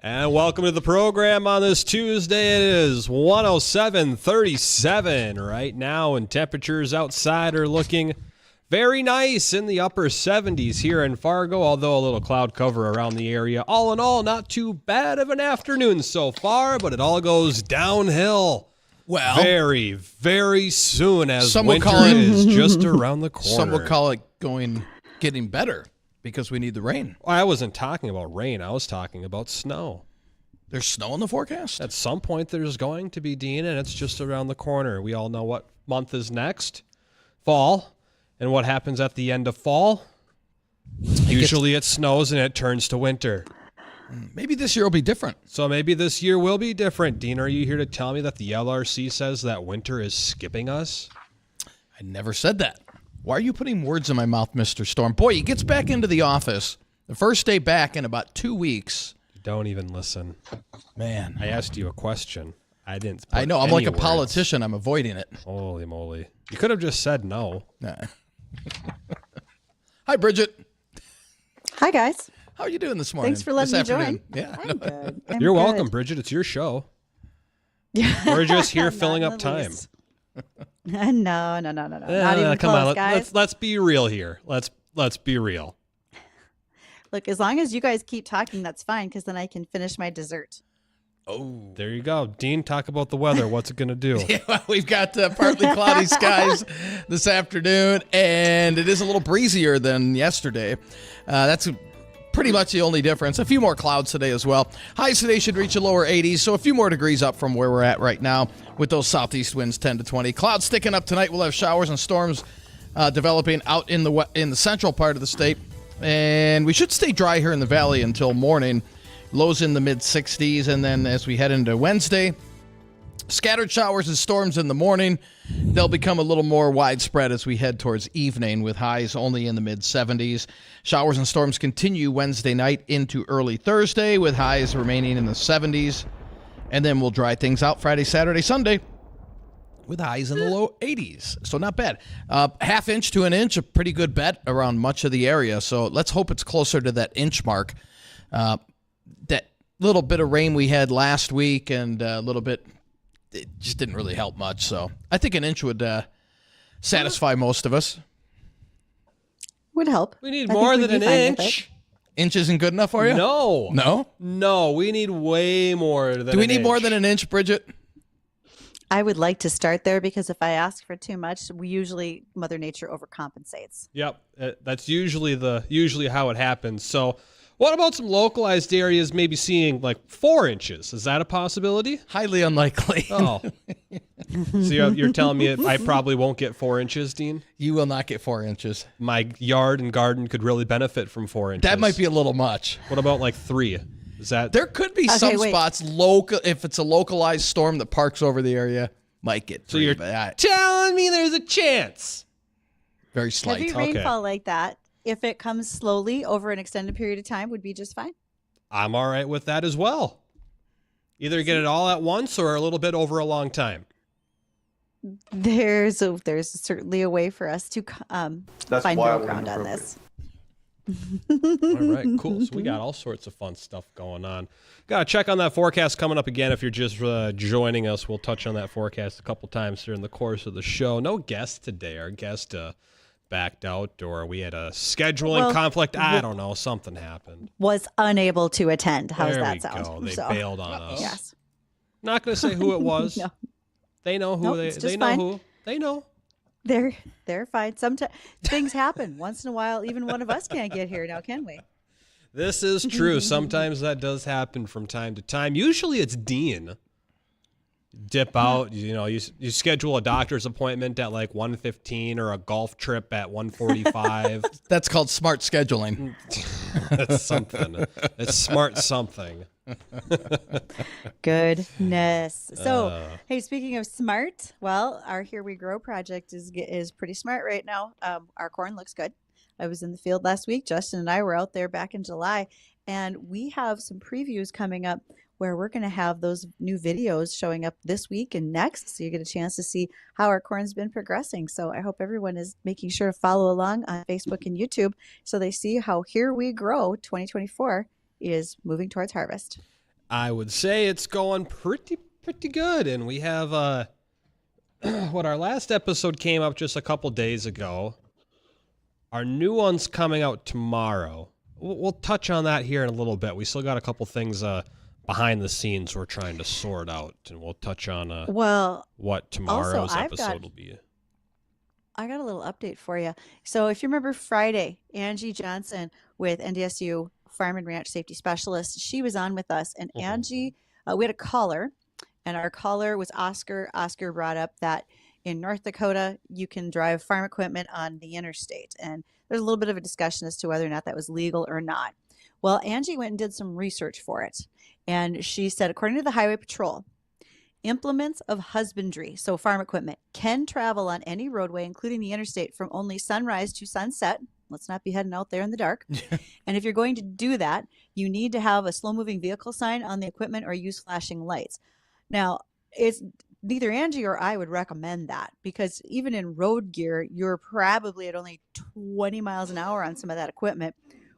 And welcome to the program on this Tuesday. It is 107:37 right now, and temperatures outside are looking very nice in the upper 70s here in Fargo, although a little cloud cover around the area. All in all, not too bad of an afternoon so far, but it all goes downhill very, very soon as winter is just around the corner. Some will call it getting better because we need the rain. Well, I wasn't talking about rain. I was talking about snow. There's snow in the forecast? At some point there's going to be, Dean, and it's just around the corner. We all know what month is next. Fall. And what happens at the end of fall? Usually it snows and it turns to winter. Maybe this year will be different. So maybe this year will be different. Dean, are you here to tell me that the LRC says that winter is skipping us? I never said that. Why are you putting words in my mouth, Mr. Storm? Boy, he gets back into the office. The first day back in about 2 weeks. Don't even listen. Man. I asked you a question. I didn't. I know. I'm like a politician. I'm avoiding it. Holy moly. You could have just said no. Nah. Hi, Bridgette. Hi, guys. How are you doing this morning? Thanks for letting me join. Yeah. I'm good. You're welcome, Bridgette. It's your show. We're just here filling up time. No. Not even come close, on, guys. let's be real here. Let's be real. Look, as long as you guys keep talking, that's fine, because then I can finish my dessert. Oh, there you go. Dean, talk about the weather. What's it going to do? Yeah, well, we've got partly cloudy skies this afternoon, and it is a little breezier than yesterday. That's pretty much the only difference. A few more clouds today as well. Highs today should reach a lower 80s, so a few more degrees up from where we're at right now with those southeast winds 10 to 20. Clouds sticking up tonight. We'll have showers and storms developing out in the central part of the state, and we should stay dry here in the valley until morning. Lows in the mid-60s, and then as we head into Wednesday, scattered showers and storms in the morning. They'll become a little more widespread as we head towards evening, with highs only in the mid-70s. Showers and storms continue Wednesday night into early Thursday, with highs remaining in the 70s. And then we'll dry things out Friday, Saturday, Sunday, with highs in the low 80s. So not bad. Half inch to an inch, a pretty good bet around much of the area. So let's hope it's closer to that inch mark. That little bit of rain we had last week and a little bit, it just didn't really help much. So I think an inch would satisfy most of us. Would help. We need more than an inch. Inch isn't good enough for you? No. No? No, we need way more than an inch. Do we need more than an inch, Bridgette? I would like to start there, because if I ask for too much, Mother Nature overcompensates. Yep. That's usually how it happens. So what about some localized areas maybe seeing like 4 inches? Is that a possibility? Highly unlikely. Oh. So you're telling me I probably won't get 4 inches, Dean? You will not get 4 inches. My yard and garden could really benefit from 4 inches. That might be a little much. What about like 3? Is that? There could be some spots local. If it's a localized storm that parks over the area, might get 3. So you're telling me there's a chance? Very slight. Heavy rainfall like that, if it comes slowly over an extended period of time, would be just fine. I'm all right with that as well. Either get it all at once or a little bit over a long time. There's certainly a way for us to find middle ground on this. All right, cool. So we got all sorts of fun stuff going on. Got to check on that forecast coming up again. If you're just joining us, we'll touch on that forecast a couple times during the course of the show. No guest today. Our guest backed out, or we had a scheduling conflict. I don't know. Something happened. Was unable to attend. How's that sound? There we go. They bailed on us. Yes. Not going to say who it was. No. They know who they know who. They know. They're fine. Sometimes things happen. Once in a while, even one of us can't get here now, can we? This is true. Sometimes that does happen from time to time. Usually it's Dean. Dip out, you schedule a doctor's appointment at like 1:15 or a golf trip at 1:45. That's called smart scheduling. That's something. It's smart something. Goodness. So, hey, speaking of smart, well, our Here We Grow project is pretty smart right now. Our corn looks good. I was in the field last week. Justin and I were out there back in July, and we have some previews coming up where we're going to have those new videos showing up this week and next. So you get a chance to see how our corn's been progressing. So I hope everyone is making sure to follow along on Facebook and YouTube so they see how Here We Grow 2024 is moving towards harvest. I would say it's going pretty good, and we have what our last episode came up just a couple days ago. Our new one's coming out tomorrow. We'll touch on that here in a little bit. We still got a couple things behind the scenes we're trying to sort out, and we'll touch on what tomorrow's episode will be. I got a little update for you. So if you remember Friday, Angie Johnson with NDSU Farm and Ranch Safety Specialist, she was on with us. And Angie, we had a caller, and our caller was Oscar. Oscar brought up that in North Dakota, you can drive farm equipment on the interstate. And there's a little bit of a discussion as to whether or not that was legal or not. Well, Angie went and did some research for it. And she said, according to the Highway Patrol, implements of husbandry, so farm equipment, can travel on any roadway, including the interstate, from only sunrise to sunset. Let's not be heading out there in the dark. And if you're going to do that, you need to have a slow-moving vehicle sign on the equipment or use flashing lights. Now, it's neither Angie or I would recommend that, because even in road gear, you're probably at only 20 miles an hour on some of that equipment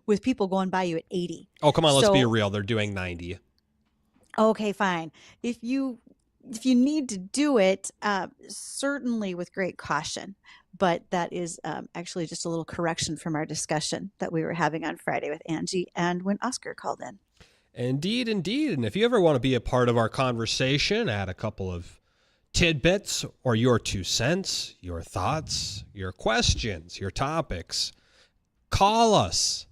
with people going by you at 80. Oh, come on, let's be real. They're doing 90. Okay, fine. If you need to do it, certainly with great caution. But that is actually just a little correction from our discussion that we were having on Friday with Angie and when Oscar called in. Indeed. And if you ever want to be a part of our conversation, add a couple of tidbits or your 2 cents, your thoughts, your questions, your topics, call us.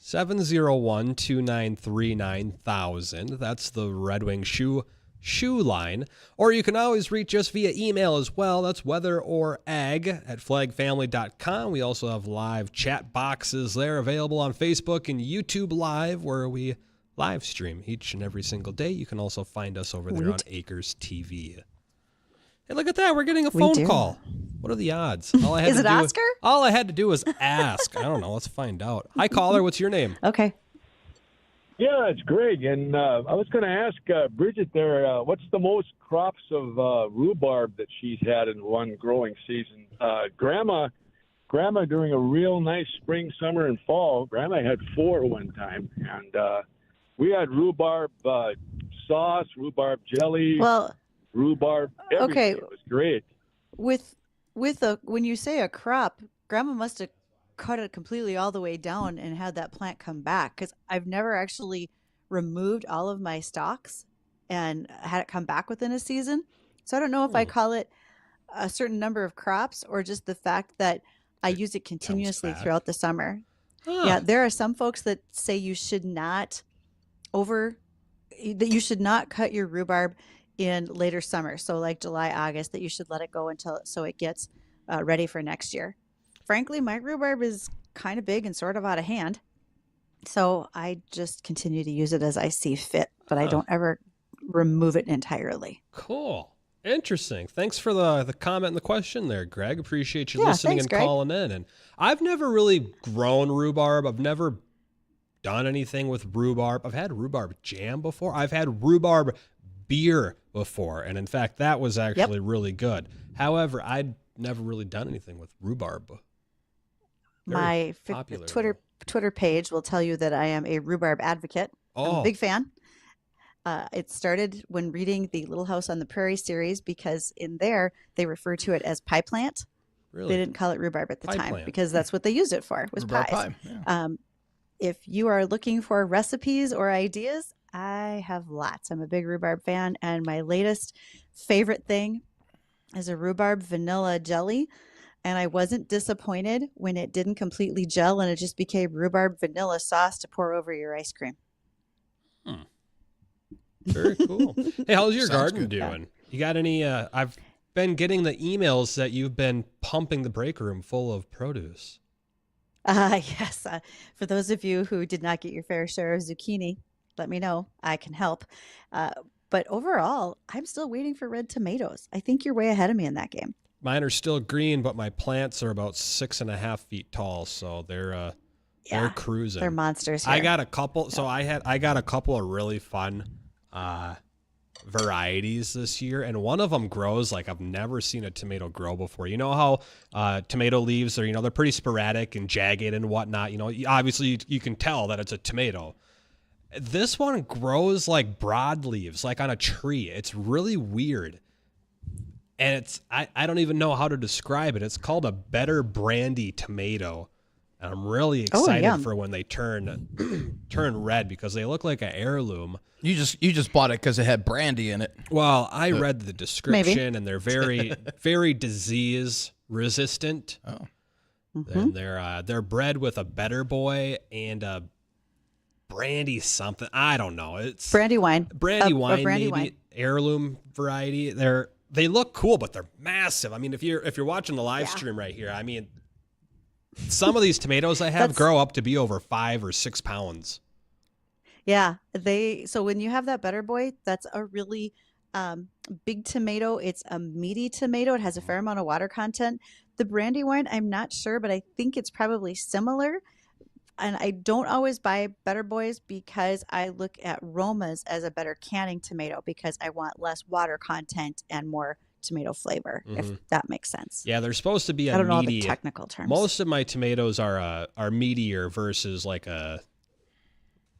701-293-9000. That's the Red Wing Shoe line. Or you can always reach us via email as well. That's weatherorag@flagfamily.com. We also have live chat boxes there available on Facebook and YouTube Live, where we live stream each and every single day. You can also find us over there on Acres TV. Hey, look at that. We're getting a phone call. What are the odds? Is it Oscar? All I had to do was ask. I don't know. Let's find out. Hi, caller. What's your name? Okay. Yeah, it's Greg. And I was going to ask Bridgette there, what's the most crops of rhubarb that she's had in one growing season? Grandma, during a real nice spring, summer, and fall, Grandma had 4 one time. And we had rhubarb sauce, rhubarb jelly. Well, rhubarb, everything. Okay. It was great. When you say a crop, Grandma must have cut it completely all the way down and had that plant come back, because I've never actually removed all of my stalks and had it come back within a season. So I don't know if I call it a certain number of crops or just the fact that I use it continuously throughout the summer. Huh. Yeah, there are some folks that say you should not cut your rhubarb in later summer. So like July, August, that you should let it go so it gets ready for next year. Frankly, my rhubarb is kind of big and sort of out of hand. So I just continue to use it as I see fit, but I don't ever remove it entirely. Cool. Interesting. Thanks for the comment and the question there, Greg. Appreciate you listening and Greg. calling in. And I've never really grown rhubarb. I've never done anything with rhubarb. I've had rhubarb jam before. I've had rhubarb beer before. And in fact, that was actually really good. However, I'd never really done anything with rhubarb. My Twitter page will tell you that I am a rhubarb advocate. I'm a big fan. It started when reading the Little House on the Prairie series, because in there they refer to it as pie plant. Really? They didn't call it rhubarb at the Pie time plant. because that's what they used it for, was Rhubarb pies. pie, yeah. If you are looking for recipes or ideas, I have lots. I'm a big rhubarb fan, and my latest favorite thing is a rhubarb vanilla jelly. And I wasn't disappointed when it didn't completely gel and it just became rhubarb vanilla sauce to pour over your ice cream. Very cool. Hey, how's your Sounds garden good. doing? You got any? I've been getting the emails that you've been pumping the break room full of produce. Yes. For those of you who did not get your fair share of zucchini, let me know. I can help. But overall, I'm still waiting for red tomatoes. I think you're way ahead of me in that game. Mine are still green, but my plants are about 6.5 feet tall, so they're cruising. They're monsters here. I got a couple. So I got a couple of really fun varieties this year, and one of them grows like I've never seen a tomato grow before. You know how tomato leaves are, they're pretty sporadic and jagged and whatnot. Obviously you can tell that it's a tomato. This one grows like broadleaves, like on a tree. It's really weird. And I don't even know how to describe it. It's called a better brandy tomato. And I'm really excited yum. for when they turn red because they look like an heirloom. You just bought it because it had brandy in it. Well, I read the description and they're very, very disease resistant. Oh. And they're bred with a better boy and a brandy something. I don't know. It's Brandy wine. brandy wine, brandy maybe wine. heirloom variety. They look cool, but they're massive. I mean, if you're watching the live stream right here, I mean, some of these tomatoes I have grow up to be over 5 or 6 pounds. Yeah, so when you have that Better Boy, that's a really big tomato. It's a meaty tomato. It has a fair amount of water content. The brandy wine, I'm not sure, but I think it's probably similar. And I don't always buy Better Boys because I look at Roma's as a better canning tomato because I want less water content and more tomato flavor, if that makes sense. Yeah, they're supposed to be I don't know all meaty. the technical terms. Most of my tomatoes are meatier versus like I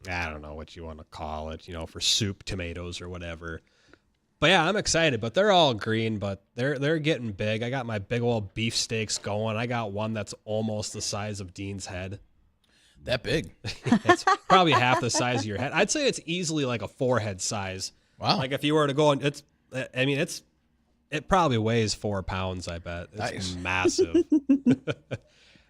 don't know what you want to call it, for soup tomatoes or whatever. But yeah, I'm excited. But they're all green, but they're getting big. I got my big old beefsteaks going. I got one that's almost the size of Dean's head. That big? It's probably half the size of your head. I'd say it's easily like a forehead size. Wow. Like if you were to go and it probably weighs 4 pounds, I bet. It's massive.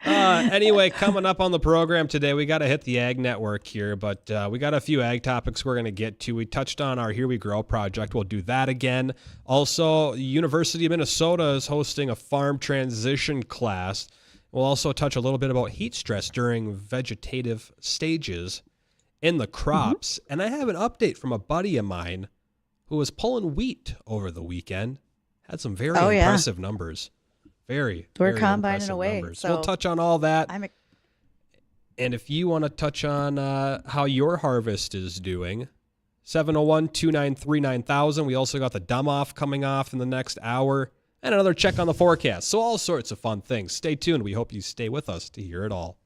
Anyway, coming up on the program today, we got to hit the Ag Network here, but we got a few ag topics we're going to get to. We touched on our Here We Grow project. We'll do that again. Also, University of Minnesota is hosting a farm transition class. We'll also touch a little bit about heat stress during vegetative stages in the crops. And I have an update from a buddy of mine who was pulling wheat over the weekend. Had some very impressive numbers. We're combining away. So we'll touch on all that. And if you want to touch on how your harvest is doing, 701-293-9000. We also got the dumb off coming off in the next hour and another check on the forecast. So all sorts of fun things. Stay tuned. We hope you stay with us to hear it all.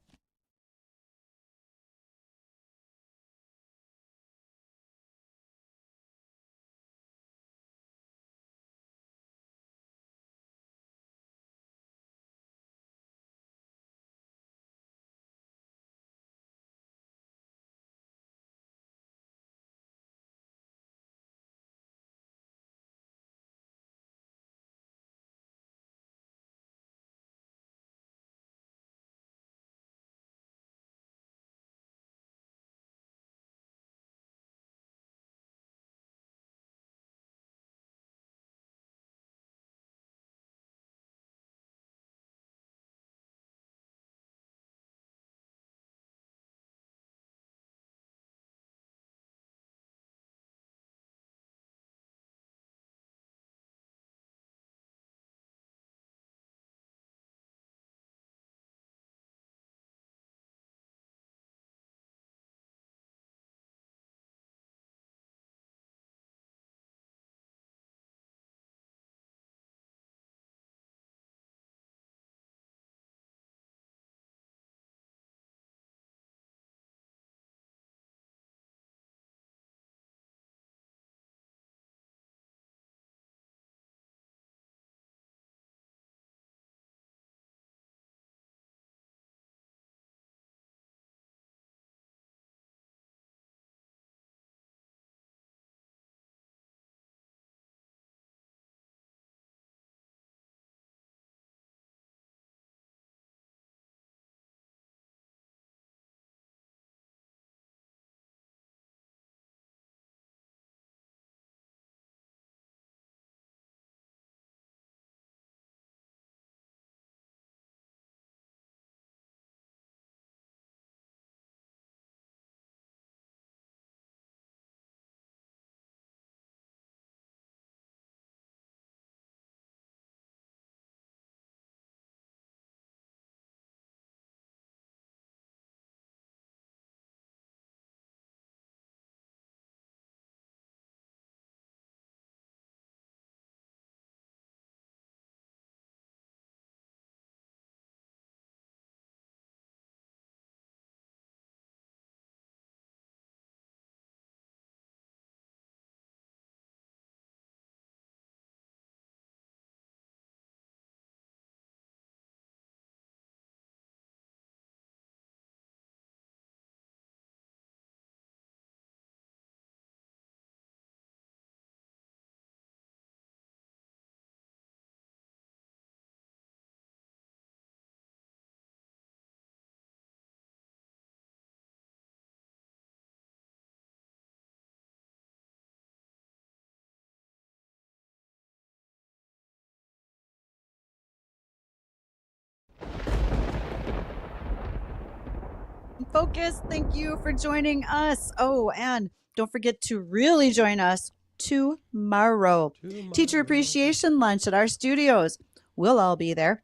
Focus, thank you for joining us. Oh, and don't forget to really join us tomorrow. Teacher Appreciation Lunch at our studios. We'll all be there.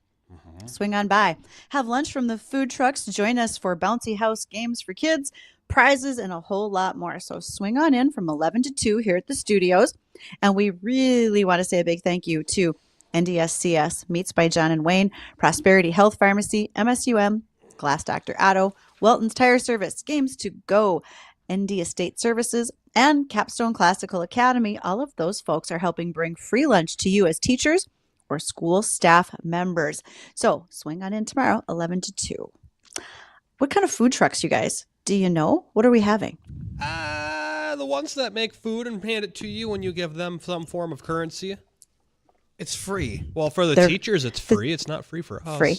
Swing on by. Have lunch from the food trucks. Join us for bouncy house games for kids, prizes, and a whole lot more. So swing on in from 11 to 2 here at the studios. And we really want to say a big thank you to NDSCS, Meats by John and Wayne, Prosperity Health Pharmacy, MSUM, Glass Dr. Otto, Welton's Tire Service, Games to Go, ND Estate Services, and Capstone Classical Academy. All of those folks are helping bring free lunch to you as teachers or school staff members. So swing on in tomorrow, 11 to 2. What kind of food trucks, you guys? Do you know? What are we having? The ones that make food and hand it to you when you give them some form of currency. It's free. Well, for the teachers, it's free. It's not free for us. Free.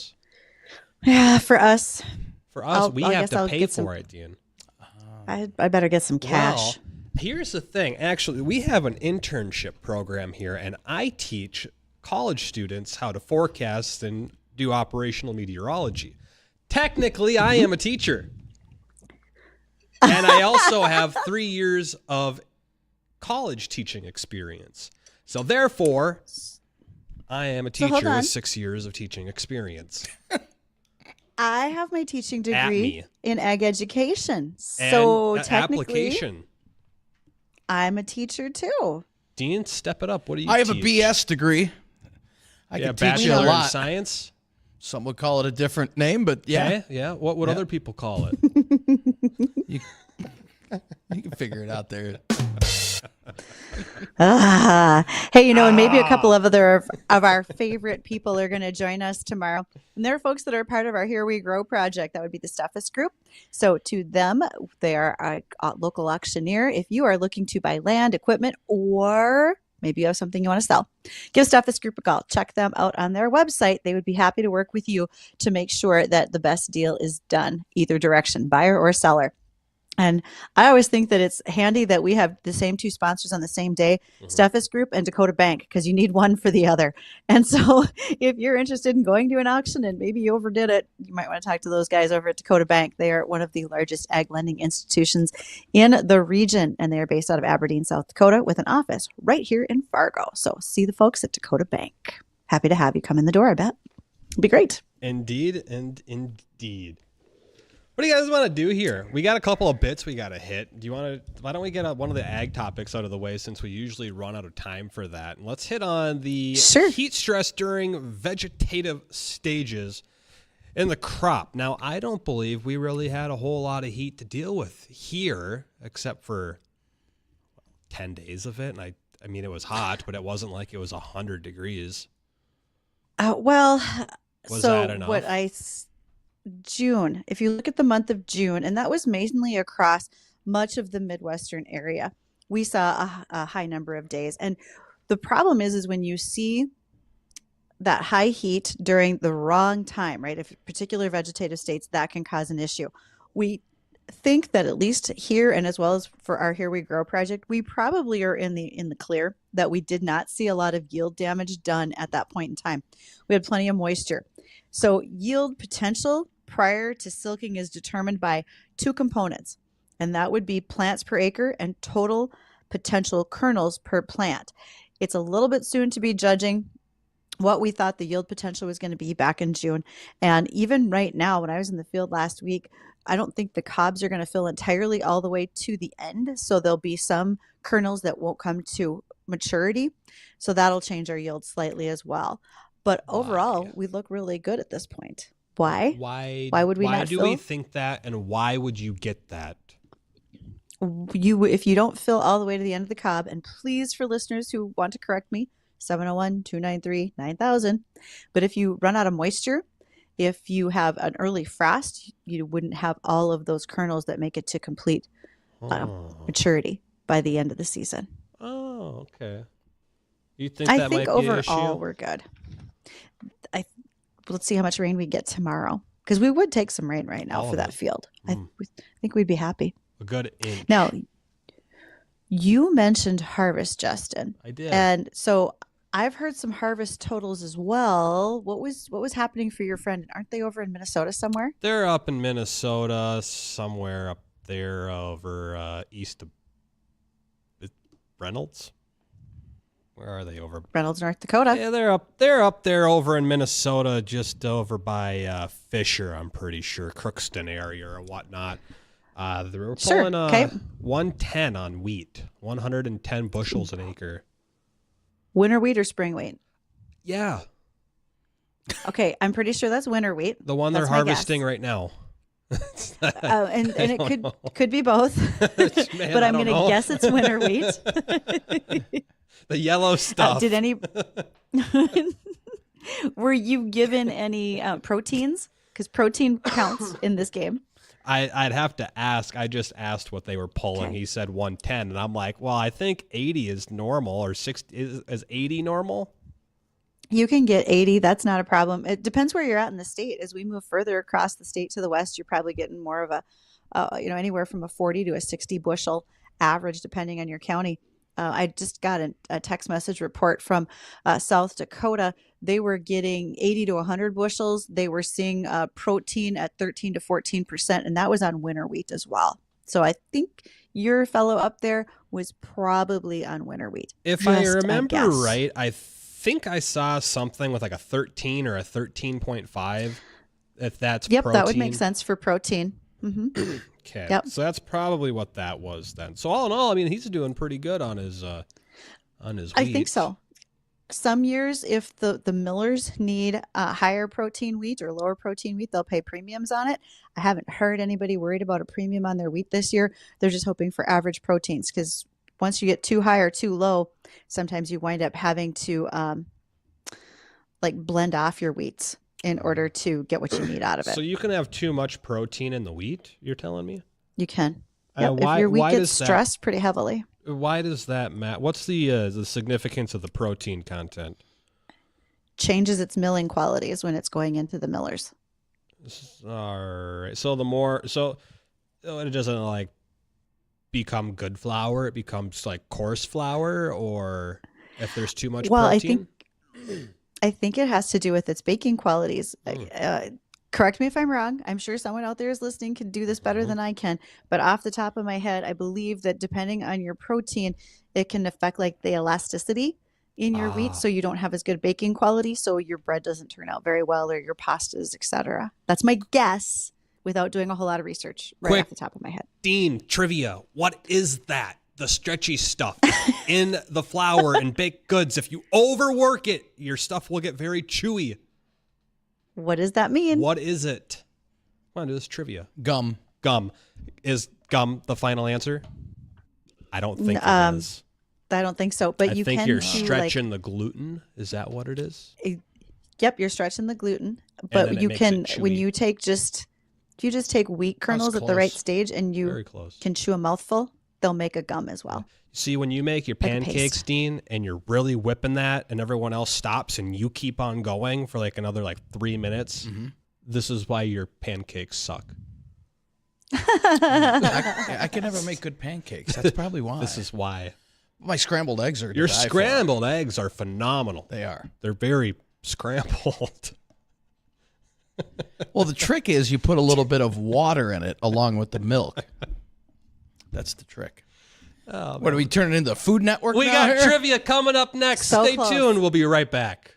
Yeah, for us. For us, we have to pay for it, Dean. I better get some cash. Well, here's the thing. Actually, we have an internship program here, and I teach college students how to forecast and do operational meteorology. Technically, I am a teacher. And I also have 3 years of college teaching experience. So therefore, I am a teacher with 6 years of teaching experience. I have my teaching degree in ag education. So technically, application. I'm a teacher too. Dean, step it up. What do you I have teach? a BS degree. I can teach you a Bachelor in lot. Science. Some would call it a different name, but yeah. Okay, yeah. What would other people call it? You can figure it out there. Hey, and maybe a couple of other of our favorite people are going to join us tomorrow. And they're folks that are part of our Here We Grow project. That would be the Steffes Group. So to them, they are a local auctioneer. If you are looking to buy land, equipment, or maybe you have something you want to sell, give Steffes Group a call. Check them out on their website. They would be happy to work with you to make sure that the best deal is done, either direction, buyer or seller. And I always think that it's handy that we have the same two sponsors on the same day, Steffes Group and Dakota Bank, because you need one for the other. And so if you're interested in going to an auction and maybe you overdid it, you might want to talk to those guys over at Dakota Bank. They are one of the largest ag lending institutions in the region, and they are based out of Aberdeen, South Dakota, with an office right here in Fargo. So see the folks at Dakota Bank. Happy to have you come in the door, I bet. It'd be great. Indeed and indeed. What do you guys want to do here? We got a couple of bits we got to hit. Why don't we get one of the ag topics out of the way, since we usually run out of time for that? And let's hit on the heat stress during vegetative stages in the crop. Now, I don't believe we really had a whole lot of heat to deal with here, except for 10 days of it. And I mean, it was hot, but it wasn't like it was 100 degrees. Was that enough? June, if you look at the month of June, and that was mainly across much of the Midwestern area, we saw a high number of days. And the problem is when you see that high heat during the wrong time, right? If particular vegetative states, that can cause an issue. We think that at least here, and as well as for our Here We Grow project, we probably are in the clear that we did not see a lot of yield damage done at that point in time. We had plenty of moisture. So yield potential prior to silking is determined by two components, and that would be plants per acre and total potential kernels per plant. It's a little bit soon to be judging what we thought the yield potential was going to be back in June. And even right now, when I was in the field last week, I don't think the cobs are going to fill entirely all the way to the end. So there'll be some kernels that won't come to maturity. So that'll change our yield slightly as well. But overall, we look really good at this point. Why? Why would we not fill? Why do we think that, and why would you get that? If you don't fill all the way to the end of the cob, and please, for listeners who want to correct me, 701-293-9000. But if you run out of moisture, if you have an early frost, you wouldn't have all of those kernels that make it to complete maturity by the end of the season. Oh, okay. You think I that think might be an issue? overall we're good. Let's see how much rain we get tomorrow, because we would take some rain right now for that field. I think we'd be happy. A good inch. Now, you mentioned harvest, Justin. I did. And so I've heard some harvest totals as well. What was happening for your friend? Aren't they over in Minnesota somewhere? They're up in Minnesota, somewhere up there over east of Reynolds. Where are they over? Reynolds, North Dakota. Yeah, they're up there over in Minnesota, just over by Fisher, I'm pretty sure, Crookston area or whatnot. They were Sure. pulling Okay. 110 on wheat, 110 bushels an acre. Winter wheat or spring wheat? Yeah, Okay, I'm pretty sure that's winter wheat. the one they're That's my harvesting guess. right now. And it don't could be both, Man, but I I'm don't going to know. guess it's winter wheat. The yellow stuff. Did any? Were you given any proteins? Because protein counts in this game. I'd have to ask. I just asked what they were pulling. Okay. He said 110, and I'm like, well, I think 80 is normal, or 60 is 80 normal? You can get 80. That's not a problem. It depends where you're at in the state. As we move further across the state to the west, you're probably getting more of anywhere from a 40 to a 60 bushel average, depending on your county. I just got a text message report from South Dakota. They were getting 80 to 100 bushels. They were seeing protein at 13 to 14%, and that was on winter wheat as well. So I think your fellow up there was probably on winter wheat. If I Just a remember guess. right, I think I saw something with like a 13 or a 13.5. If that's Yep, protein. that would make sense for protein. Okay, Yep. so that's probably what that was then. So all in all, I mean, he's doing pretty good on his wheat. I think so. Some years, if the millers need higher protein wheat or lower protein wheat, they'll pay premiums on it. I haven't heard anybody worried about a premium on their wheat this year. They're just hoping for average proteins, because once you get too high or too low, sometimes you wind up having to blend off your wheats in order to get what you need out of it. So you can have too much protein in the wheat, you're telling me? You can. Yep. Why- if your wheat why gets does that- stressed pretty heavily, Why does that matter? What's the significance of the protein content? changes its milling qualities when it's going into the millers. All right. So it doesn't like become good flour. It becomes like coarse flour, or if there's too much Well, protein. I think it has to do with its baking qualities. Correct me if I'm wrong. I'm sure someone out there is listening can do this better than I can. But off the top of my head, I believe that depending on your protein, it can affect like the elasticity in your wheat, so you don't have as good baking quality, so your bread doesn't turn out very well, or your pastas, etc. That's my guess without doing a whole lot of research right off the top of my head. Dean, trivia. What is that? The stretchy stuff in the flour and baked goods. If you overwork it, your stuff will get very chewy. What does that mean? What is it? Come on, do this trivia. Gum. Gum. Is gum the final answer? I don't think it is. I don't think so, but I you think can you're do, stretching the gluten. Is that what it is? Yep, you're stretching the gluten, then but it you makes can it when chewy. you take if you just take wheat kernels at the right close. stage and you Very close. can chew a mouthful, they'll make a gum as well. See, when you make your Like a pancakes, paste. Dean, and you're really whipping that, and everyone else stops, and you keep on going for like another 3 minutes, this is why your pancakes suck. I can never make good pancakes. That's probably why. This is why. My scrambled eggs are to Your die for. scrambled eggs are phenomenal. They are. They're very scrambled. Well, the trick is you put a little bit of water in it along with the milk. That's the trick. What are we turning into the Food Network We now got here? trivia coming up next. So Stay close. tuned. We'll be right back.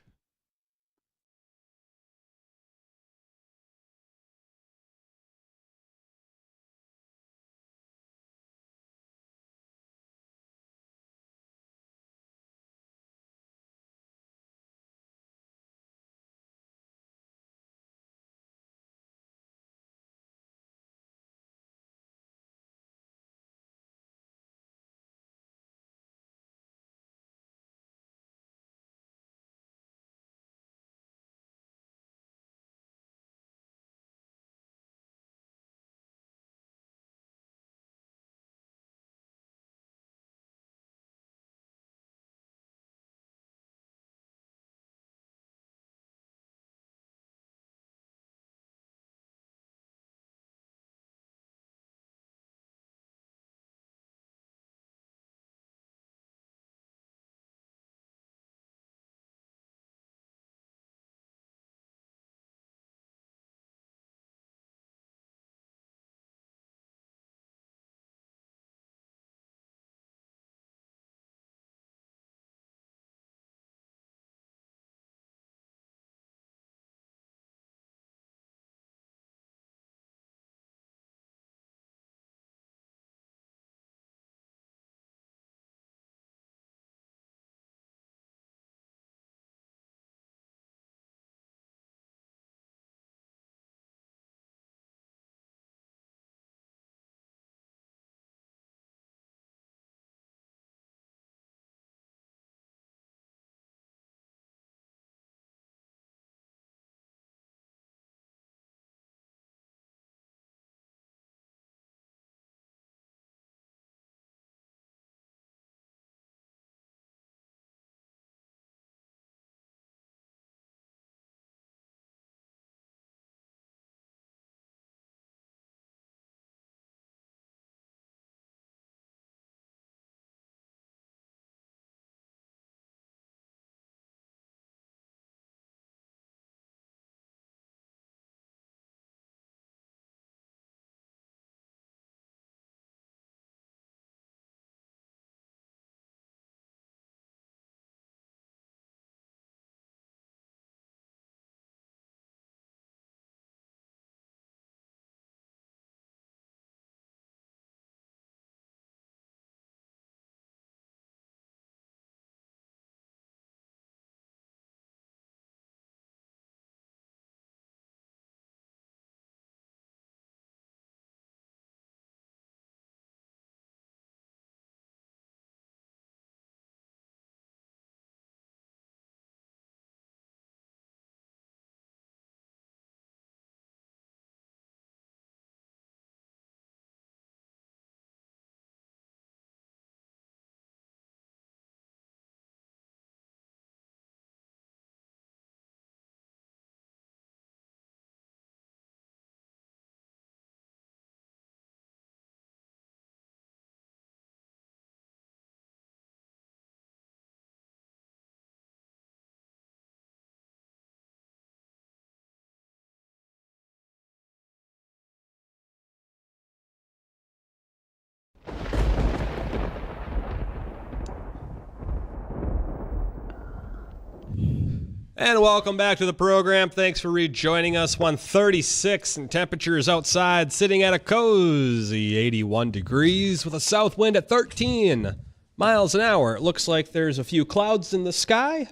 And welcome back to the program. Thanks for rejoining us. 136 and temperatures outside sitting at a cozy 81 degrees with a south wind at 13 miles an hour. It looks like there's a few clouds in the sky.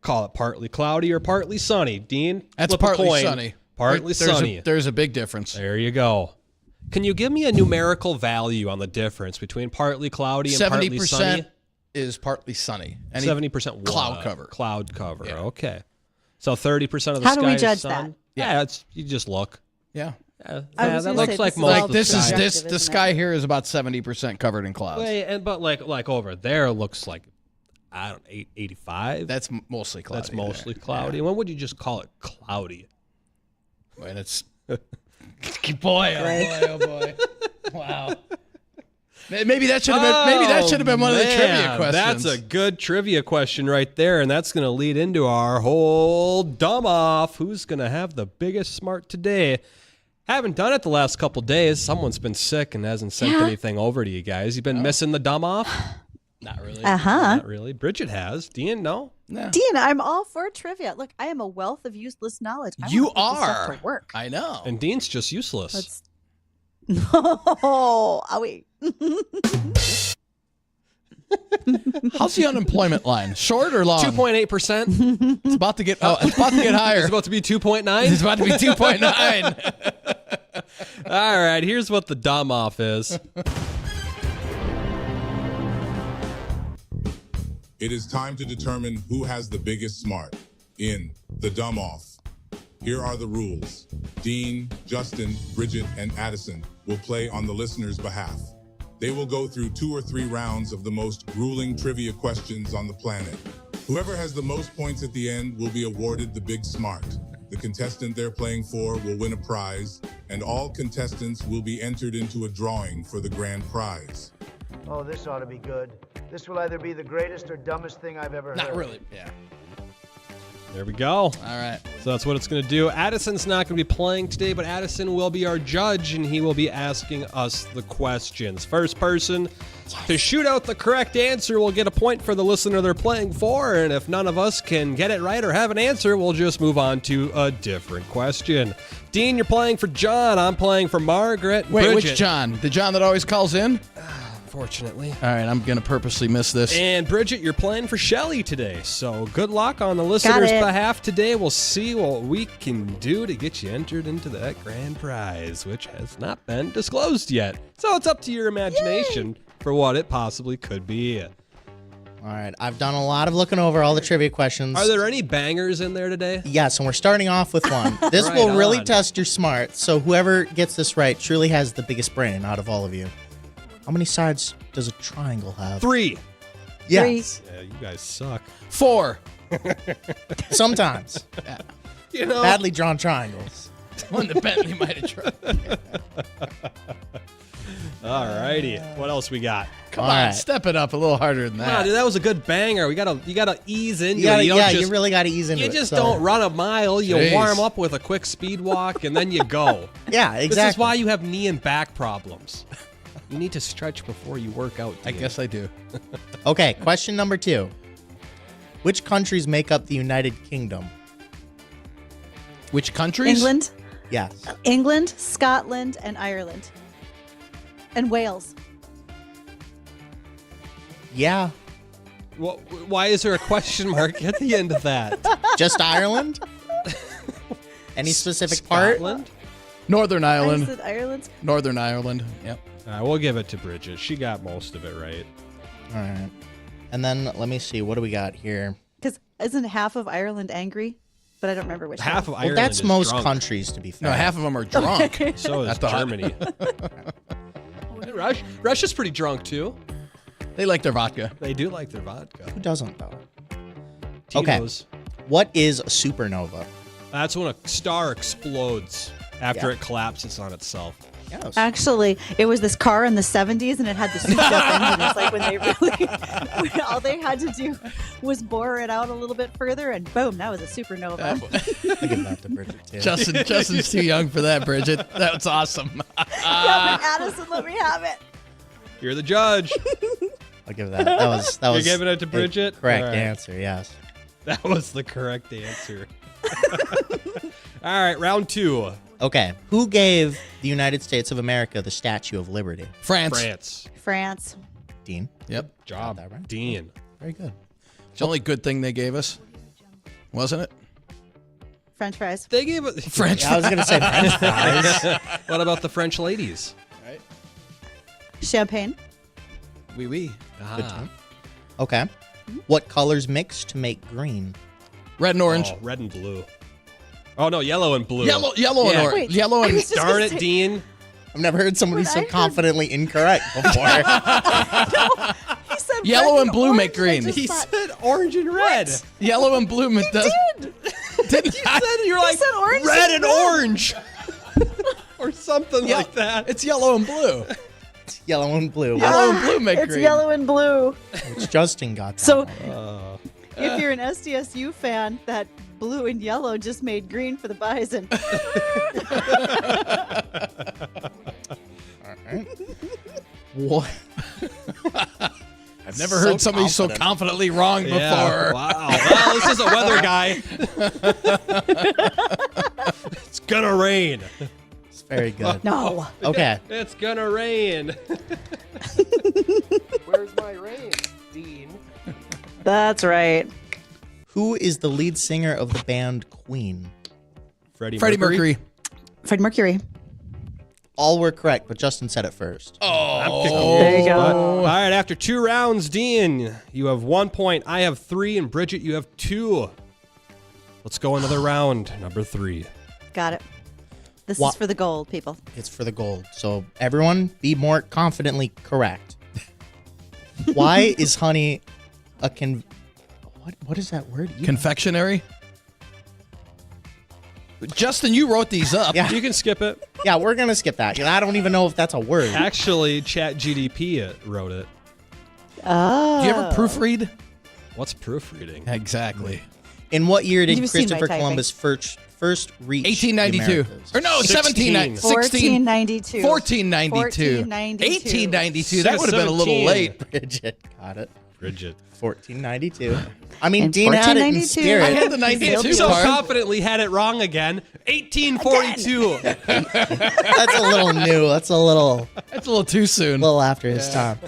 Call it partly cloudy or partly sunny. Dean, That's flip a partly coin. sunny. Partly sunny. There's a big difference. There you go. Can you give me a numerical value on the difference between partly cloudy and partly sunny? 70% is partly sunny. 70% cloud cover. Cloud cover. Yeah. Okay. So 30% of the How sky do we is judge sun. that? Yeah, you just look. Yeah. Yeah, I was that gonna looks say, like this is most all of the This is sky. this subjective, the isn't sky here is about 70% covered in clouds. But like over there looks like, I don't know, 85. That's mostly cloudy. That's mostly there. cloudy. When would you just call it cloudy? Yeah. And it's boy, oh boy. Wow. Maybe that should have been one of the trivia questions. That's a good trivia question right there, and that's going to lead into our whole dumb off. Who's going to have the biggest smart today? Haven't done it the last couple days. Someone's been sick and hasn't sent anything over to you guys. You've been missing the dumb off? Not really. Not really. Bridget has. Dean, no? No. Dean, I'm all for trivia. Look, I am a wealth of useless knowledge. I You wanna put this stuff are. to work. I know. And Dean's just useless. Let's. No, wait. How's the unemployment line? Short or long? 2.8%. It's about to get higher. It's about to be 2.9. It's about to be 2.9. All right, here's what the dumb off is. It is time to determine who has the biggest smart in the dumb off. Here are the rules. Dean, Justin, Bridget, and Addison will play on the listener's behalf. They will go through 2 or 3 rounds of the most grueling trivia questions on the planet. Whoever has the most points at the end will be awarded the big smart. The contestant they're playing for will win a prize, and all contestants will be entered into a drawing for the grand prize. Oh, this ought to be good. This will either be the greatest or dumbest thing I've ever heard. Not really. Yeah. There we go. All right. So that's what it's going to do. Addison's not going to be playing today, but Addison will be our judge, and he will be asking us the questions. First person to shoot out the correct answer will get a point for the listener they're playing for, and if none of us can get it right or have an answer, we'll just move on to a different question. Dean, you're playing for John. I'm playing for Margaret. Wait, Bridget. which John? The John that always calls in? Unfortunately. All right, I'm going to purposely miss this. And Bridget, you're playing for Shelly today. So good luck on the listener's it. behalf today. We'll see what we can do to get you entered into that grand prize, which has not been disclosed yet. So it's up to your imagination for what it possibly could be. All right, I've done a lot of looking over all the trivia questions. Are there any bangers in there today? Yes, and we're starting off with one. This Right will really on. test your smart, so whoever gets this right truly has the biggest brain out of all of you. How many sides does a triangle have? 3. Yes, Yeah, you guys suck. 4. sometimes. You know, Badly drawn triangles. One that Bentley might have tried. all righty. What else we got? Come All on, right. step it up a little harder than Wow, that. dude, that was a good banger. You gotta ease into You gotta, it. You don't yeah, just, you really got to ease into you it. just so- don't run a mile. You Jeez. warm up with a quick speed walk, and then you go. Yeah, exactly. This is why you have knee and back problems. You need to stretch before you work out. I Dean. guess I do. Okay, question number 2. Which countries make up the United Kingdom? Which countries? Yes. England, Scotland, and Ireland. And Wales. Yeah. Why is there a question mark at the end of that? Just Ireland? Any specific part? Scotland? Northern I Ireland. said Ireland. Northern Ireland. Yep. All right, we'll give it to Bridget. She got most of it right. All right. And then let me see. What do we got here? Because isn't half of Ireland angry? But I don't remember which Half of half. Ireland Well, that's is most drunk. countries, to be fair. No, half of them are drunk. So is At the heart. Germany. Russia's pretty drunk, too. They like their vodka. They do like their vodka. Who doesn't, though? Okay. Tito's. What is a supernova? That's when a star explodes after Yeah. it collapses on itself. Yes. Actually, it was this car in the 70s and it had the souped up engine. It's like when they really, when all they had to do was bore it out a little bit further and boom, that was a supernova. I'll give that to Bridget, too. Justin's too young for that, Bridget. That was awesome. Yeah, but Addison, let me have it. You're the judge. I'll give that. That was You're giving it to a Bridget? correct All right. answer, yes. That was the correct answer. All right, round 2. Okay. Who gave the United States of America the Statue of Liberty? France. France. Dean. Yep. Job, that right. Dean. Very good. It's the only good thing they gave us, wasn't it? French fries. They gave it. French. I was going to say French fries. What about the French ladies? Champagne. Oui, oui. Ah. Okay. What colors mix to make green? Red and orange. Oh, red and blue. Oh, no, yellow and blue. Yellow and Yeah. orange. Wait, Yellow I and was just Darn gonna it, say- Dean. I've never heard somebody What I so heard- confidently incorrect before. He said Yellow red and blue make orange, green. I just He thought- said orange and red. yellow and blue. Did. You said you're like said orange red and and orange. or something Yeah, like that. It's yellow and blue. Yellow and blue. Yellow and blue make It's green. yellow and blue. Which Justin got that So one. if you're an SDSU fan, that blue and yellow just made green for the Bison. What? I've never heard somebody so confident. confidently wrong before. Yeah, wow. Well, this is a weather guy. It's gonna rain. It's very good. No. Okay. It's gonna rain. Where's my rain, Dean? That's right. Who is the lead singer of the band Queen? Freddie Mercury. Freddie Mercury. All were correct, but Justin said it first. Oh. There you go. All right, after 2 rounds, Dean, you have 1 point. I have 3, and Bridget, you have 2. Let's go another round, number 3. Got it. This Wha- is for the gold, people. It's for the gold. So everyone be more confidently correct. Why is honey a what is that word? even? Confectionery. Justin, you wrote these up. Yeah. You can skip it. Yeah, we're gonna skip that. I don't even know if that's a word. Actually, ChatGDP wrote it. Oh. Do you ever proofread? What's proofreading? Exactly. In what year did You've seen my Christopher typing. Columbus first reach the 1892. Americas? Or no, 16. 1492. 1492. 1892. That would have been a little 17. late. Bridget got it. Bridget. 1492. I mean, In Dean had it in 1492. spirit. I had the 92 So part. confidently had it wrong again. 1842. That's a little new. That's a little That's a little too soon. after his time.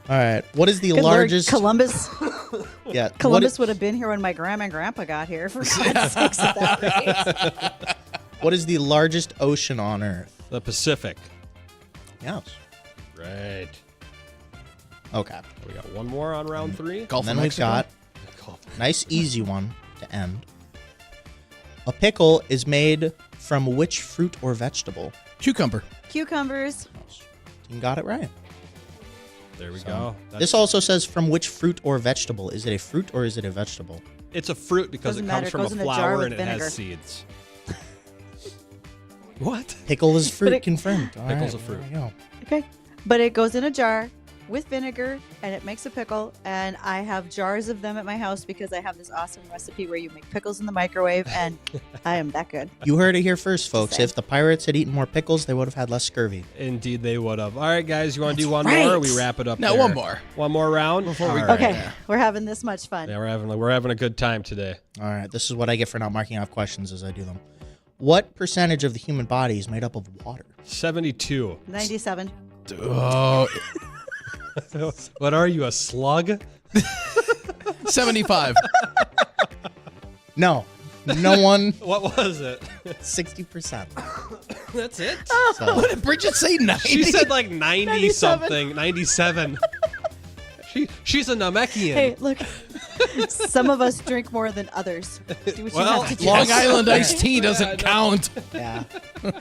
All right. What is the Good largest? Lord, Columbus. Yeah. Columbus would have been here when my grandma and grandpa got here. For God's sakes, at that rate. What is the largest ocean on Earth? The Pacific. Yes. Right. Okay. We got one more on round 3. Gulf And then of we've Mexico. got nice easy one to end. A pickle is made from which fruit or vegetable? Cucumber. Cucumbers. You got it right. There we go. This also says from which fruit or vegetable. Is it a fruit or is it a vegetable? It's a fruit because Doesn't it comes matter. It from goes a in a jar flower with and it vinegar. has seeds. What? Pickle is fruit it- confirmed. All Pickle's right, a fruit. there we go. Okay. But it goes in a jar with vinegar and it makes a pickle. And I have jars of them at my house because I have this awesome recipe where you make pickles in the microwave and I am that good. You heard it here first, folks. saying. If the pirates had eaten more pickles, they would have had less scurvy. Indeed, they would have. All right, guys, you want to do one right. more or we wrap it up No, there? one more. One more round? Before we- Okay. We're having this much fun. Yeah, we're having a good time today. All right, this is what I get for not marking off questions as I do them. What percentage of the human body is made up of water? 72. 97. Oh, What are you, a slug? 75. No, no one. What was it? 60%. That's it? So, What did Bridget say? 90? She said like 90 97. something. 97. She's a Namekian. Hey, look. Some of us drink more than others. Do what Well, you have to do. Long Island iced tea doesn't count. yeah. There's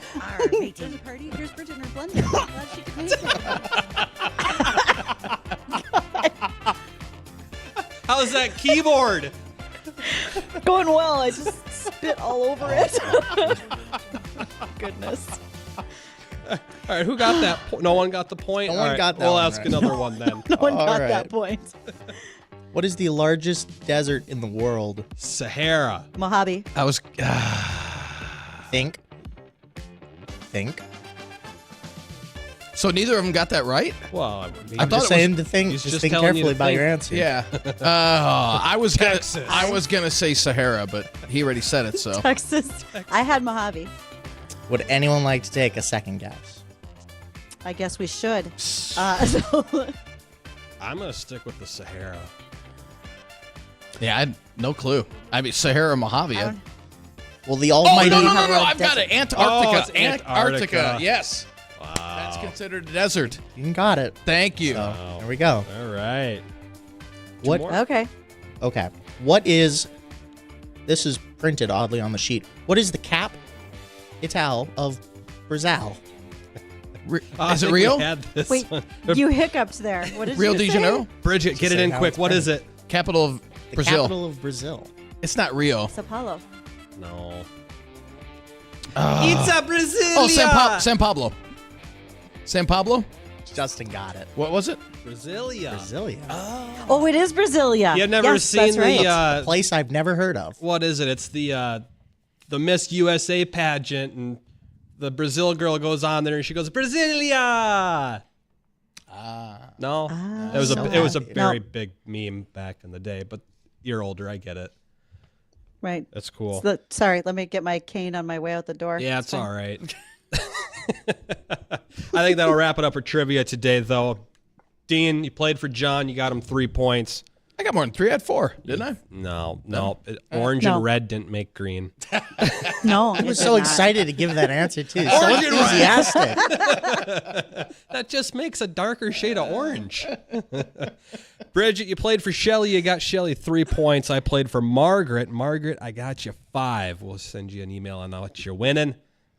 a party. Here's Bridget and her blender. I'm glad she could make it. How's that keyboard? Going well. I just spit all over it. Goodness. All right, who got that? No one got the point? No All one right, got that We'll one ask right. another one then. No one All got right. that point. What is the largest desert in the world? Sahara. Mojave. I was. Think. So neither of them got that right? Well, I I'm thought just it was- saying to think. he's Just just think telling you carefully to about your think. answer. Yeah. I was Texas. gonna say Sahara, but he already said it. So Texas. I had Mojave. Would anyone like to take a second guess? I guess we should. I'm going to stick with the Sahara. yeah, I had no clue. I mean Sahara Mojave. Well, the Oh almighty. no! I've got it. Antarctica. Oh, it's Antarctica. Yes. Wow. That's considered a desert. You got it. Thank you. So, there we go. All right. What? more? Okay. Okay. What is? This is printed oddly on the sheet. What is the cap? Ital of Brazil. I Is it think we real? had this Wait, one. you hiccuped there. What did Rio you de say? Janeiro, Bridget, get it Say in how quick. it's What is it? capital of The Brazil. capital of Brazil. It's not Rio. Sao Paulo. No. It's a Brasilia. Oh, San Pablo. San Pablo. Justin got it. What was it? Brasilia. Brasilia. Oh, it is Brasilia. You have never yes, seen that's the right. A place I've never heard of. what is it? It's the Miss USA pageant, and the Brazil girl goes on there and she goes Brasilia. No, it was so it was a happy. very No. big meme back in the day. But you're older, I get it. Right. That's cool. Sorry, let me get my cane on my way out the door. Yeah, it's fine. all right. I think that'll wrap it up for trivia today, though. Dean, you played for John. You got him 3 points. I got more than 3. I had 4, didn't I? No. Orange No. and red didn't make green. No, I was so excited to give that answer too. So Orange and red. enthusiastic. That just makes a darker shade of orange. Bridget, you played for Shelly. You got Shelly 3 points. I played for Margaret. Margaret, I got you 5. We'll send you an email on what you're winning.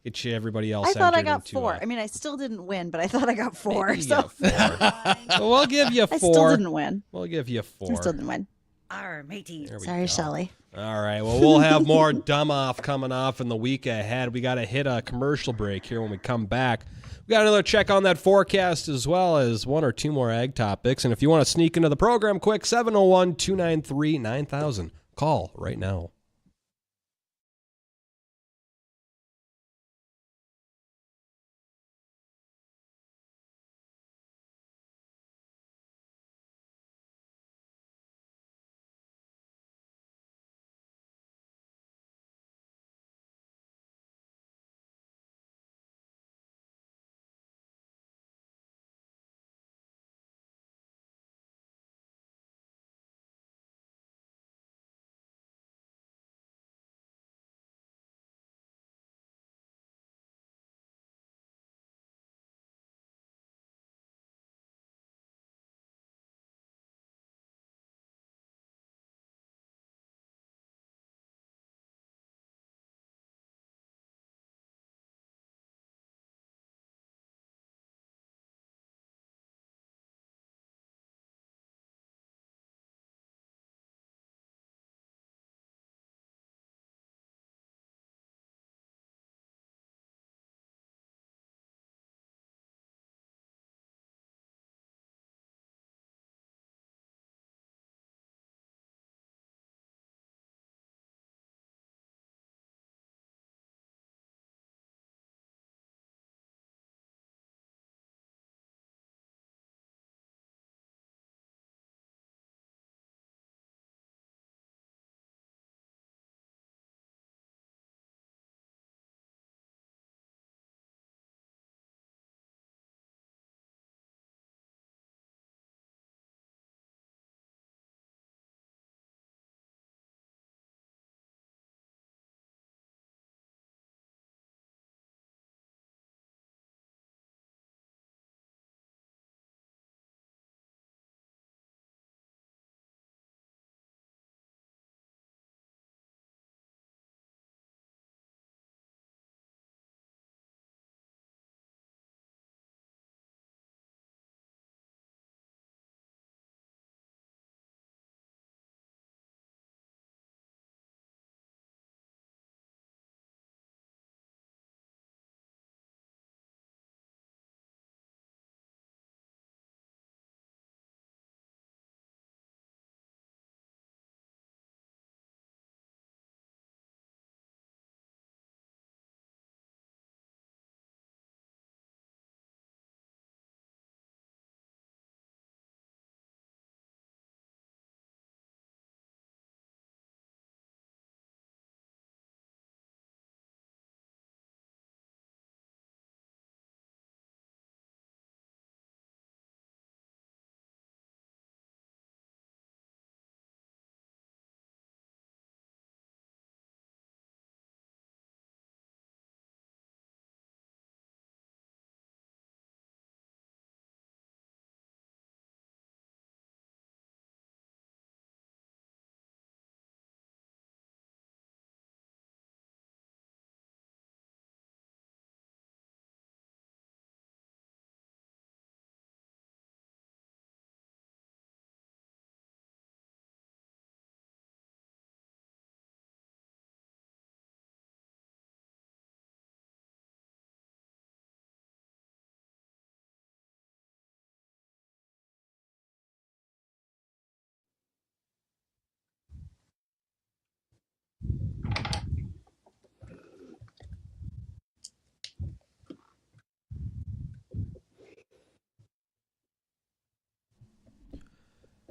Get you everybody else. I thought I entered got into, 4. I mean, I still didn't win, but I thought I got 4. you So got 4. So we'll give you 4. I still didn't win. We'll give you 4. I still didn't win. matey. There we Sorry, go. Shelly. All right. Well, we'll have more dumb off coming off in the week ahead. We got to hit a commercial break here when we come back. We got another check on that forecast as well as 1 or 2 more ag topics. And if you want to sneak into the program quick, 701-293-9000. Call right now.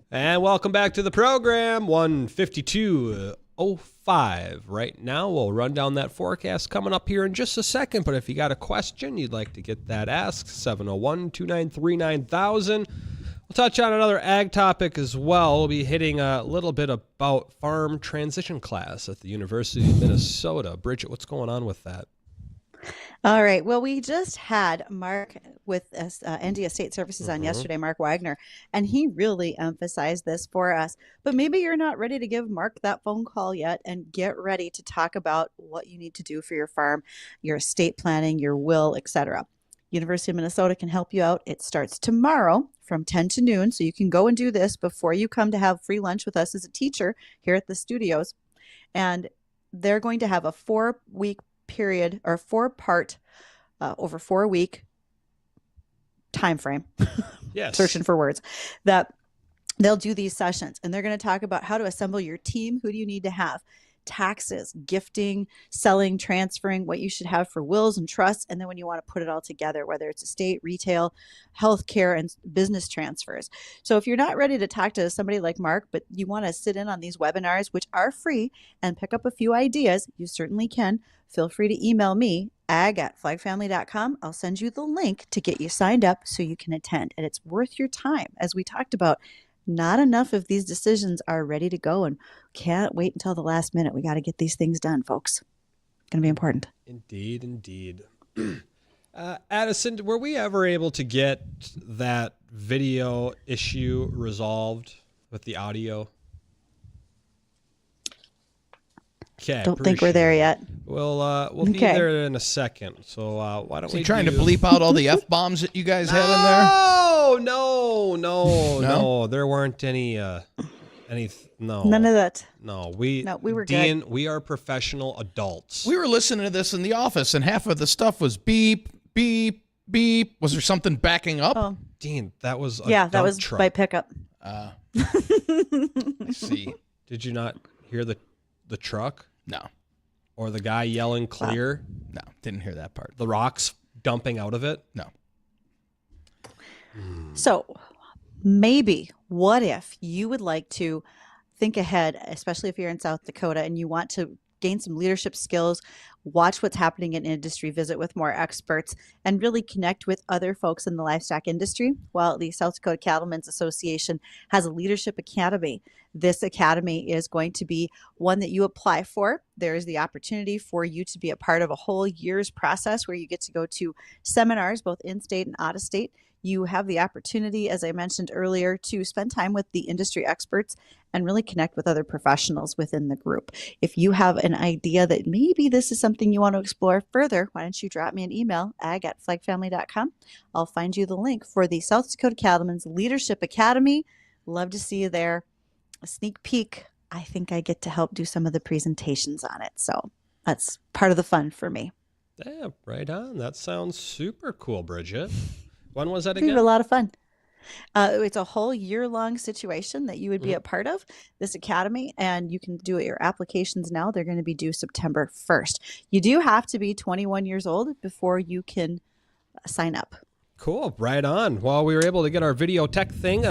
And welcome back to the program, 152.05 right now. We'll run down that forecast coming up here in just a second, but if you got a question you'd like to get that asked, 701-293-9000. We'll touch on another ag topic as well. We'll be hitting a little bit about farm transition class at the University of Minnesota. Bridgette, what's going on with that? All right. Well, we just had Mark with us, ND Estate Services on yesterday, Mark Wagner, and he really emphasized this for us. But maybe you're not ready to give Mark that phone call yet and get ready to talk about what you need to do for your farm, your estate planning, your will, etc. University of Minnesota can help you out. It starts tomorrow from 10 to noon, so you can go and do this before you come to have free lunch with us as a teacher here at the studios. And they're going to have a 4-week period or 4-part over 4-week time frame. Yes. Searching for words. That they'll do these sessions, and they're going to talk about how to assemble your team. Who do you need to have? Taxes, gifting, selling, transferring, what you should have for wills and trusts, and then when you want to put it all together, whether it's estate, retail, healthcare, and business transfers. So if you're not ready to talk to somebody like Mark, but you want to sit in on these webinars, which are free, and pick up a few ideas, you certainly can. Feel free to email me, ag@flagfamily.com. I'll send you the link to get you signed up so you can attend, and it's worth your time. As we talked about, not enough of these decisions are ready to go and can't wait until the last minute. We got to get these things done, folks. It's going to be important. Indeed, indeed. Addison, were we ever able to get that video issue resolved with the audio? Okay, Don't think we're there yet. We'll be there in a second. So why don't we trying to bleep out all the F-bombs that you guys had in there? No. There weren't any. No. None of that. No, we were Dean, good. we are professional adults. We were listening to this in the office, and half of the stuff was beep, beep, beep. Was there something backing up? Oh, Dean, that was a that dump was truck. by pickup. I see. Did you not hear the truck No, or the guy yelling clear? no, didn't hear that part. The rocks dumping out of it? No. So maybe what if you would like to think ahead, especially if you're in South Dakota and you want to gain some leadership skills, watch what's happening in industry, visit with more experts, and really connect with other folks in the livestock industry. Well, the South Dakota Cattlemen's Association has a leadership academy. This academy is going to be one that you apply for. There is the opportunity for you to be a part of a whole year's process where you get to go to seminars, both in-state and out-of-state. You have the opportunity, as I mentioned earlier, to spend time with the industry experts and really connect with other professionals within the group. If you have an idea that maybe this is something you want to explore further, why don't you drop me an email, ag@flagfamily.com. I'll find you the link for the South Dakota Cattlemen's Leadership Academy. Love to see you there. A sneak peek. I think I get to help do some of the presentations on it. So that's part of the fun for me. Yeah, right on. That sounds super cool, Bridgette. When was that We have again? a lot of fun. It's a whole year-long situation that you would be a part of, this academy, and you can do your applications now. They're going to be due September 1st. You do have to be 21 years old before you can sign up. Cool. Right on. Well, we were able to get our video tech thing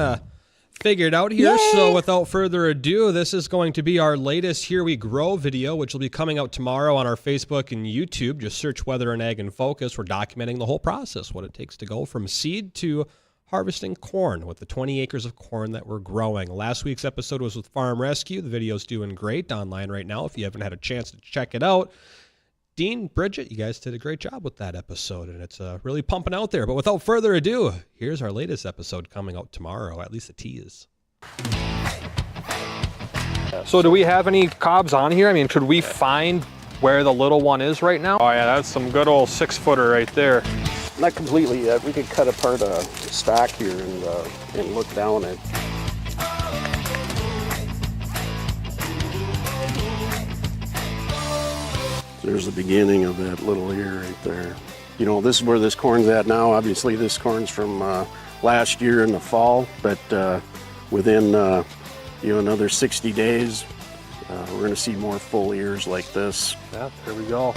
figured out here. Yay! So without further ado, this is going to be our latest Here We Grow video, which will be coming out tomorrow on our Facebook and YouTube. Just search Weather and Ag in Focus. We're documenting the whole process, what it takes to go from seed to harvesting corn with the 20 acres of corn that we're growing. Last week's episode was with Farm Rescue. The video's doing great online right now if you haven't had a chance to check it out. Dean, Bridgette, you guys did a great job with that episode, and it's really pumping out there. But without further ado, here's our latest episode coming out tomorrow, at least a tease. So do we have any cobs on here? I mean, could we find where the little one is right now? Oh yeah, that's some good old 6-footer right there. Not completely yet. We could cut apart a stack here and look down it. There's the beginning of that little ear right there. You know, this is where this corn's at now. Obviously, this corn's from last year in the fall, but within another 60 days, we're going to see more full ears like this. Yeah, there we go.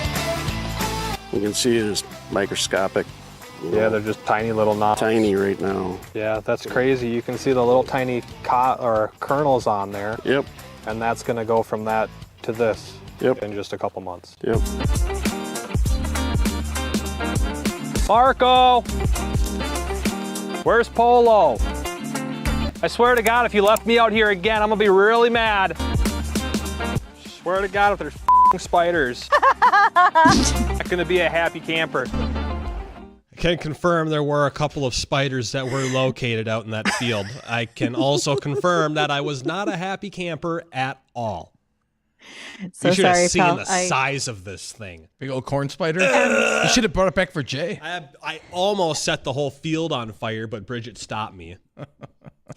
You can see it is microscopic Yeah, they're just tiny little knobs. Tiny right now. Yeah, that's crazy. You can see the little tiny kernels on there. Yep. And that's going to go from that to this Yep. in just a couple months. Yep. Marco! Where's Polo? I swear to God, if you left me out here again, I'm gonna be really mad. Swear to God, if there's f***ing spiders, I'm not gonna be a happy camper. I can confirm there were a couple of spiders that were located out in that field. I can also confirm that I was not a happy camper at all. So you should sorry, have seen pal. the size of this thing. Big old corn spider. You should have brought it back for Jay. I almost set the whole field on fire, but Bridgette stopped me.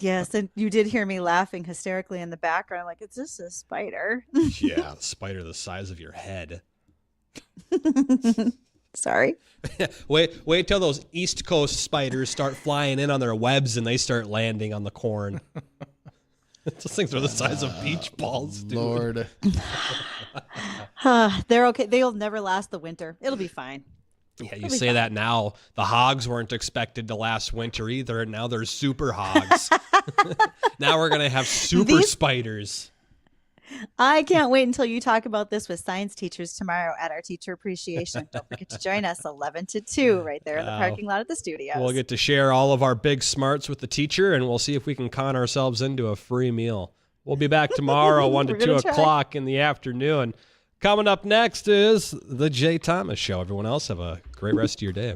Yes, and you did hear me laughing hysterically in the background. Like, it's just a spider. Yeah, a spider the size of your head. Sorry. Wait till those East Coast spiders start flying in on their webs and they start landing on the corn. Those things are the size of beach balls, dude. Lord. They're okay. They'll never last the winter. It'll be fine. Yeah, you say that now. The hogs weren't expected to last winter either, and now they're super hogs. Now we're going to have super spiders. I can't wait until you talk about this with science teachers tomorrow at our teacher appreciation. Don't forget to join us 11 to 2 right there in the parking lot at the studios. We'll get to share all of our big smarts with the teacher, and we'll see if we can con ourselves into a free meal. We'll be back tomorrow, 1 to 2 o'clock in the afternoon. Coming up next is the Jay Thomas Show. Everyone else have a great rest of your day.